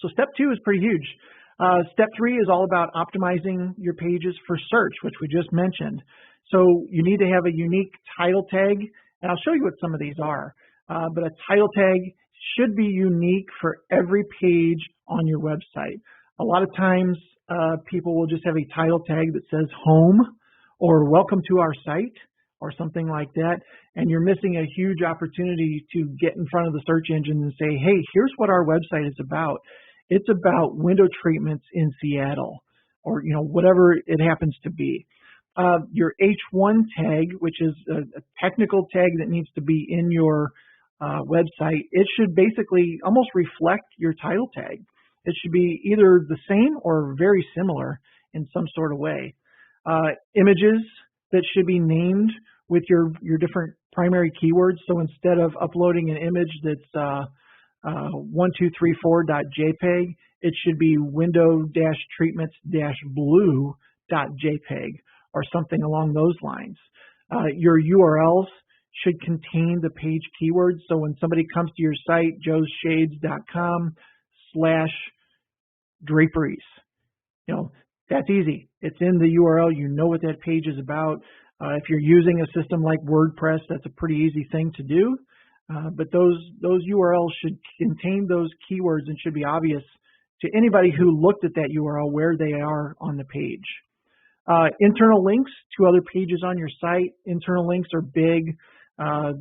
So step 2 is pretty huge. Step 3 is all about optimizing your pages for search, which we just mentioned. So you need to have a unique title tag, and I'll show you what some of these are. But a title tag should be unique for every page on your website. A lot of times people will just have a title tag that says home or welcome to our site or something like that, and you're missing a huge opportunity to get in front of the search engine and say, hey, here's what our website is about. It's about window treatments in Seattle, or whatever it happens to be. Your H1 tag, which is a technical tag that needs to be in your website, it should basically almost reflect your title tag. It should be either the same or very similar in some sort of way. Images that should be named with your different primary keywords. So instead of uploading an image that's 1234.jpg, it should be window-treatments-blue.jpg or something along those lines. Your URLs should contain the page keywords. So when somebody comes to your site, joeshades.com/draperies, that's easy. It's in the URL. You know what that page is about. If you're using a system like WordPress, that's a pretty easy thing to do. But those URLs should contain those keywords and should be obvious to anybody who looked at that URL where they are on the page. Internal links to other pages on your site. Internal links are big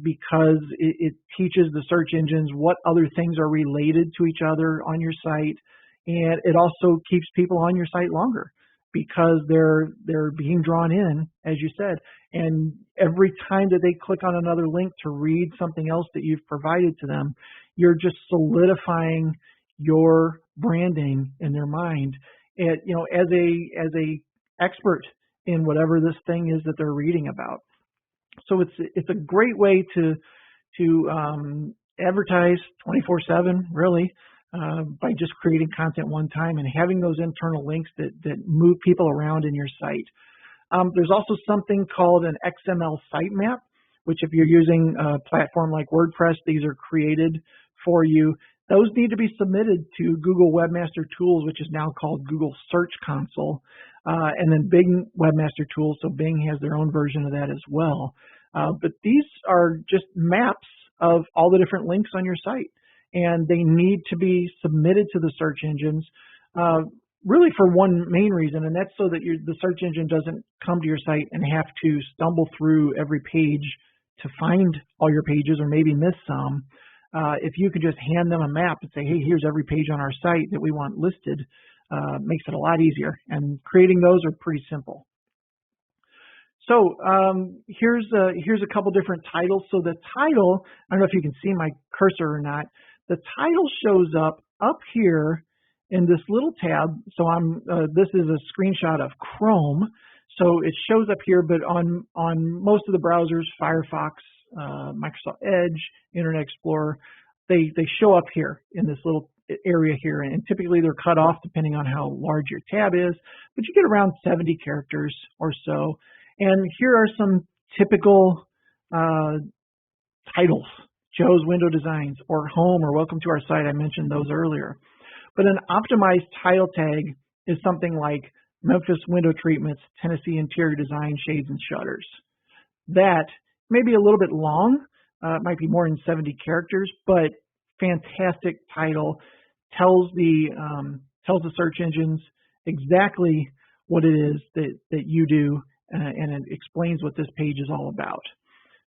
because it teaches the search engines what other things are related to each other on your site, and it also keeps people on your site longer because they're being drawn in, as you said, and every time that they click on another link to read something else that you've provided to them, you're just solidifying your branding in their mind. And as a expert in whatever this thing is that they're reading about. So it's a great way to advertise 24/7, really, by just creating content one time and having those internal links that move people around in your site. There's also something called an XML sitemap, which if you're using a platform like WordPress, these are created for you. Those need to be submitted to Google Webmaster Tools, which is now called Google Search Console, and then Bing Webmaster Tools, so Bing has their own version of that as well. But these are just maps of all the different links on your site, and they need to be submitted to the search engines, really for one main reason, and that's so that the search engine doesn't come to your site and have to stumble through every page to find all your pages or maybe miss some. If you could just hand them a map and say, hey, here's every page on our site that we want listed, makes it a lot easier. And creating those are pretty simple. So here's a couple different titles. So the title, I don't know if you can see my cursor or not, the title shows up here in this little tab. So this is a screenshot of Chrome. So it shows up here, but on most of the browsers, Firefox, Microsoft Edge, Internet Explorer, they show up here in this little area here, and typically they're cut off depending on how large your tab is, but you get around 70 characters or so. And here are some typical titles: Joe's Window Designs, or Home, or Welcome to Our Site. I mentioned those earlier. But an optimized title tag is something like Memphis Window Treatments, Tennessee Interior Design, Shades and Shutters. That may be a little bit long. It might be more than 70 characters, but fantastic title. Tells the search engines exactly what it is that you do, and it explains what this page is all about.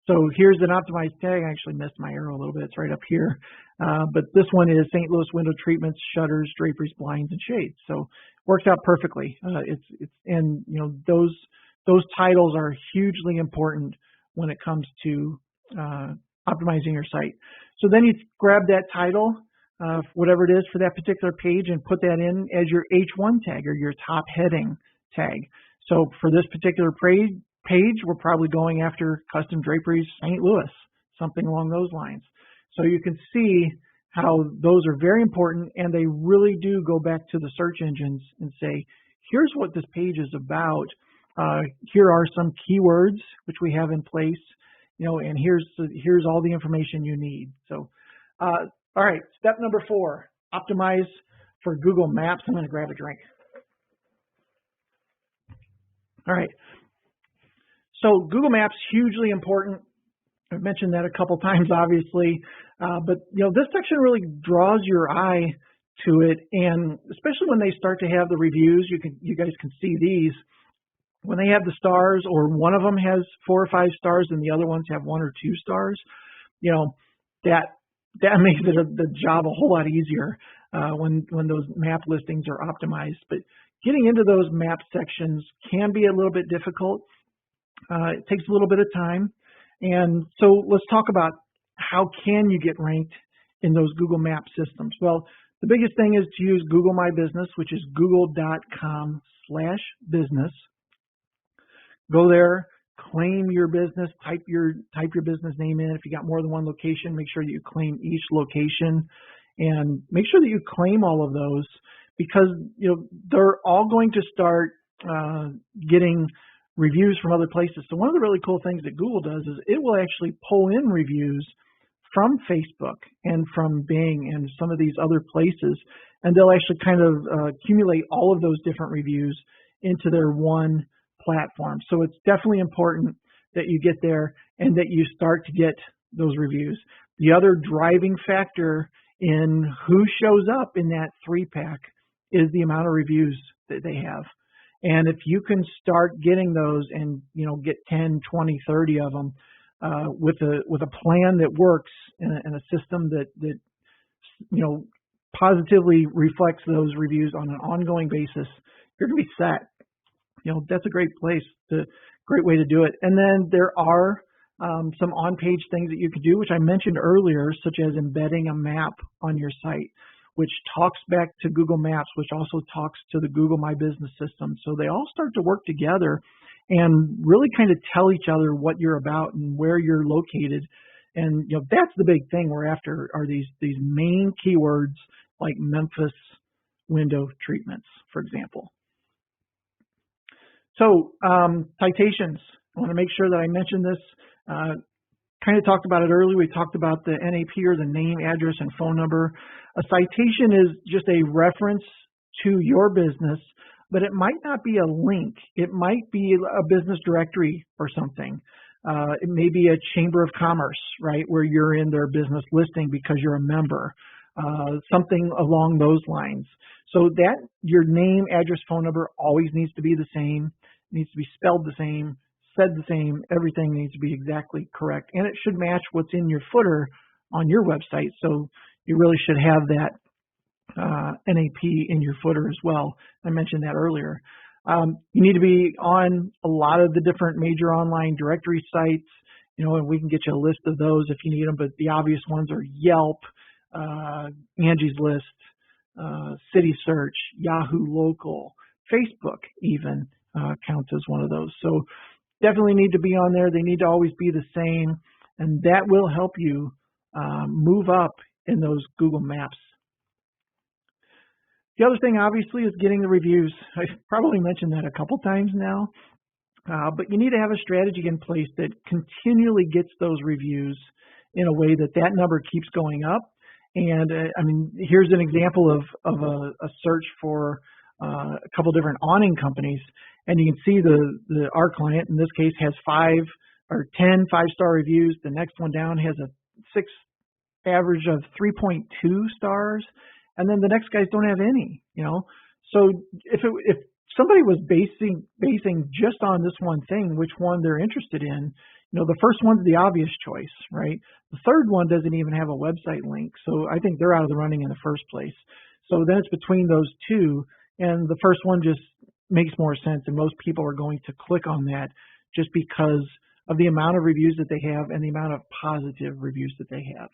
So here's an optimized tag. I actually missed my arrow a little bit. It's right up here. But this one is St. Louis Window Treatments, Shutters, Draperies, Blinds, and Shades. So works out perfectly. Those titles are hugely important when it comes to optimizing your site. So then you grab that title, whatever it is for that particular page, and put that in as your H1 tag or your top heading tag. So for this particular page, we're probably going after Custom Draperies St. Louis, something along those lines. So you can see how those are very important, and they really do go back to the search engines and say, here's what this page is about. Here are some keywords which we have in place, and here's all the information you need. So, all right, step number 4, optimize for Google Maps. I'm going to grab a drink. All right. So Google Maps, hugely important. I've mentioned that a couple times, obviously, but this section really draws your eye to it, and especially when they start to have the reviews, you guys can see these. When they have the stars, or one of them has 4 or 5 stars, and the other ones have 1 or 2 stars, that makes the job a whole lot easier when those map listings are optimized. But getting into those map sections can be a little bit difficult. It takes a little bit of time. And so let's talk about how can you get ranked in those Google Map systems. Well, the biggest thing is to use Google My Business, which is google.com/business. Go there, claim your business, type your business name in. If you got more than one location, make sure that you claim each location, and make sure that you claim all of those, because they're all going to start getting reviews from other places. So one of the really cool things that Google does is it will actually pull in reviews from Facebook and from Bing and some of these other places, and they'll actually kind of accumulate all of those different reviews into their one platform. So it's definitely important that you get there and that you start to get those reviews. The other driving factor in who shows up in that 3-pack is the amount of reviews that they have. And if you can start getting those and get 10, 20, 30 of them with a plan that works and a system that positively reflects those reviews on an ongoing basis, you're going to be set. That's a great great way to do it. And then there are some on-page things that you can do, which I mentioned earlier, such as embedding a map on your site, which talks back to Google Maps, which also talks to the Google My Business system. So they all start to work together and really kind of tell each other what you're about and where you're located. And that's the big thing we're after, are these main keywords like Memphis window treatments, for example. So citations, I want to make sure that I mention this. Kind of talked about it earlier. We talked about the NAP, or the name, address, and phone number. A citation is just a reference to your business, but it might not be a link. It might be a business directory or something. It may be a chamber of commerce, right, where you're in their business listing because you're a member, something along those lines. So that your name, address, phone number always needs to be the same, needs to be spelled the same, said the same. Everything needs to be exactly correct, and it should match what's in your footer on your website. So you really should have that NAP in your footer as well. I mentioned that earlier. You need to be on a lot of the different major online directory sites, and we can get you a list of those if you need them, but the obvious ones are Yelp, Angie's List, City Search, Yahoo Local, Facebook even counts as one of those. So definitely need to be on there. They need to always be the same, and that will help you move up in those Google Maps. The other thing, obviously, is getting the reviews. I've probably mentioned that a couple times now, but you need to have a strategy in place that continually gets those reviews in a way that number keeps going up. And here's an example of a search for a couple different awning companies, and you can see our client in this case has 5 or 10 5-star reviews. The next one down has a 6 average of 3.2 stars, and then the next guys don't have any. So if somebody was basing just on this one thing, which one they're interested in, the first one's the obvious choice, right? The third one doesn't even have a website link, so I think they're out of the running in the first place. So then it's between those two, and the first one just makes more sense, and most people are going to click on that just because of the amount of reviews that they have and the amount of positive reviews that they have.